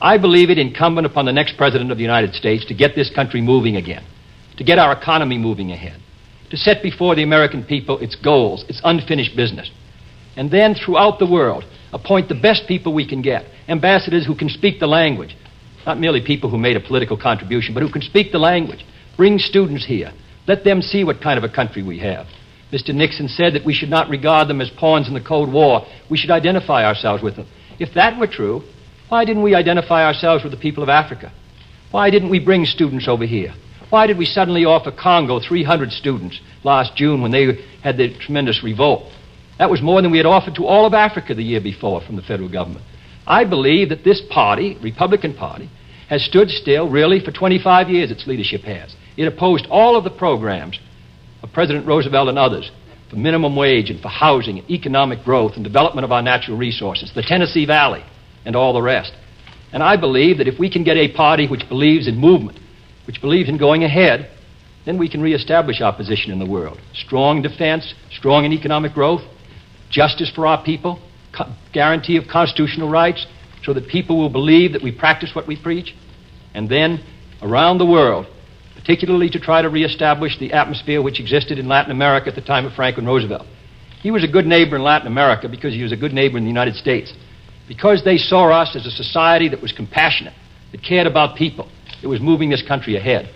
I believe it incumbent upon the next President of the United States to get this country moving again, to get our economy moving ahead, to set before the American people its goals, its unfinished business, and then throughout the world appoint the best people we can get, ambassadors who can speak the language, not merely people who made a political contribution, but who can speak the language, bring students here, let them see what kind of a country we have. Mr. Nixon said that we should not regard them as pawns in the Cold War. We should identify ourselves with them. If that were true, why didn't we identify ourselves with the people of Africa? Why didn't we bring students over here? Why did we suddenly offer Congo 300 students last June when they had the tremendous revolt? That was more than we had offered to all of Africa the year before from the federal government. I believe that this party, Republican Party, has stood still really for 25 years, its leadership has. It opposed all of the programs of President Roosevelt and others for minimum wage and for housing and economic growth and development of our natural resources, the Tennessee Valley and all the rest. And I believe that if we can get a party which believes in movement, which believes in going ahead, then we can reestablish our position in the world. Strong defense, strong in economic growth, justice for our people, guarantee of constitutional rights so that people will believe that we practice what we preach, and then around the world, particularly to try to reestablish the atmosphere which existed in Latin America at the time of Franklin Roosevelt. He was a good neighbor in Latin America because he was a good neighbor in the United States, because they saw us as a society that was compassionate, that cared about people, that was moving this country ahead.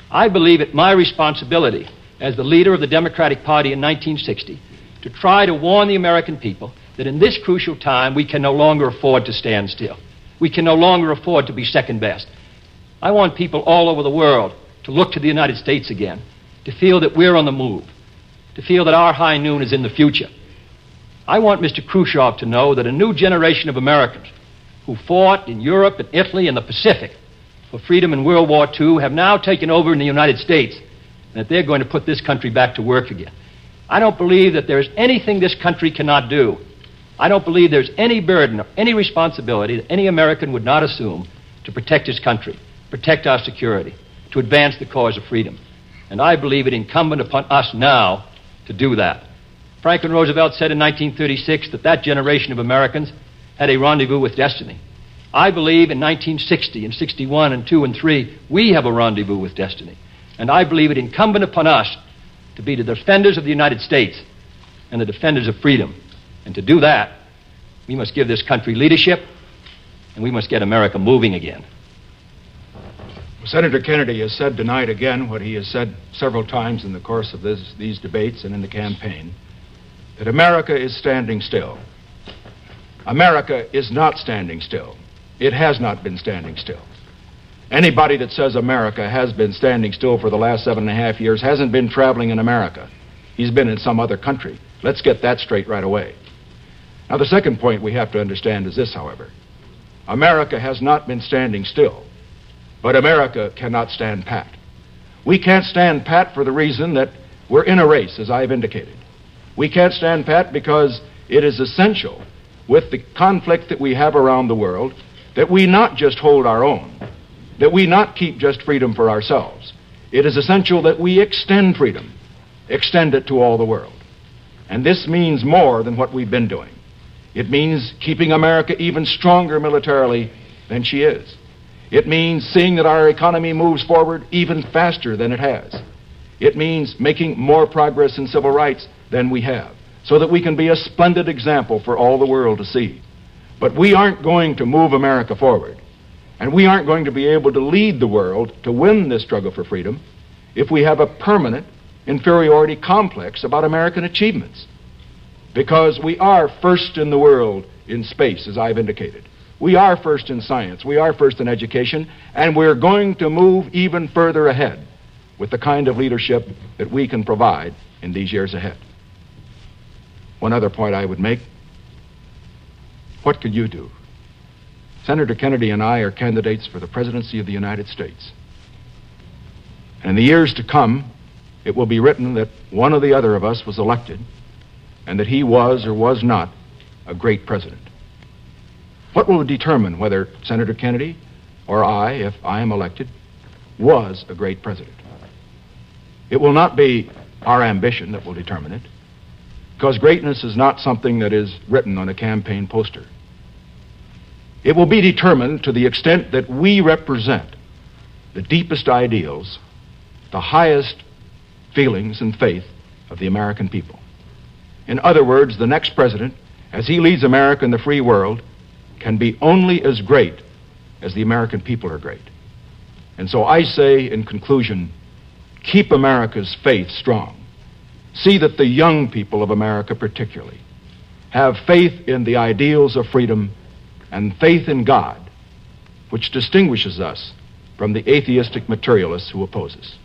I believe it my responsibility as the leader of the Democratic Party in 1960 to try to warn the American people that in this crucial time we can no longer afford to stand still. We can no longer afford to be second best. I want people all over the world to look to the United States again, to feel that we're on the move, to feel that our high noon is in the future. I want Mr. Khrushchev to know that a new generation of Americans who fought in Europe and Italy and the Pacific for freedom in World War II have now taken over in the United States, and that they're going to put this country back to work again. I don't believe that there's anything this country cannot do. I don't believe there's any burden or any responsibility that any American would not assume to protect his country, protect our security, to advance the cause of freedom. And I believe it incumbent upon us now to do that. Franklin Roosevelt said in 1936 that that generation of Americans had a rendezvous with destiny. I believe in 1960 and 61 and 2 and 3, we have a rendezvous with destiny. And I believe it incumbent upon us to be the defenders of the United States and the defenders of freedom. And to do that, we must give this country leadership, and we must get America moving again. Senator Kennedy has said tonight again what he has said several times in the course of these debates and in the campaign, that America is standing still. America is not standing still. It has not been standing still. Anybody that says America has been standing still for the last 7.5 years hasn't been traveling in America. He's been in some other country. Let's get that straight right away. Now, the second point we have to understand is this, however. America has not been standing still. But America cannot stand pat. We can't stand pat for the reason that we're in a race, as I've indicated. We can't stand pat because it is essential, with the conflict that we have around the world, that we not just hold our own, that we not keep just freedom for ourselves. It is essential that we extend freedom, extend it to all the world. And this means more than what we've been doing. It means keeping America even stronger militarily than she is. It means seeing that our economy moves forward even faster than it has. It means making more progress in civil rights than we have, so that we can be a splendid example for all the world to see. But we aren't going to move America forward, and we aren't going to be able to lead the world to win this struggle for freedom if we have a permanent inferiority complex about American achievements. Because we are first in the world in space, as I've indicated. We are first in science, we are first in education, and we're going to move even further ahead with the kind of leadership that we can provide in these years ahead. One other point I would make. What could you do? Senator Kennedy and I are candidates for the presidency of the United States. And in the years to come, it will be written that one or the other of us was elected and that he was or was not a great president. What will determine whether Senator Kennedy or I, if I am elected, was a great president? It will not be our ambition that will determine it, because greatness is not something that is written on a campaign poster. It will be determined to the extent that we represent the deepest ideals, the highest feelings and faith of the American people. In other words, the next president, as he leads America in the free world, can be only as great as the American people are great. And so I say, in conclusion, keep America's faith strong. See that the young people of America particularly have faith in the ideals of freedom and faith in God, which distinguishes us from the atheistic materialists who oppose us.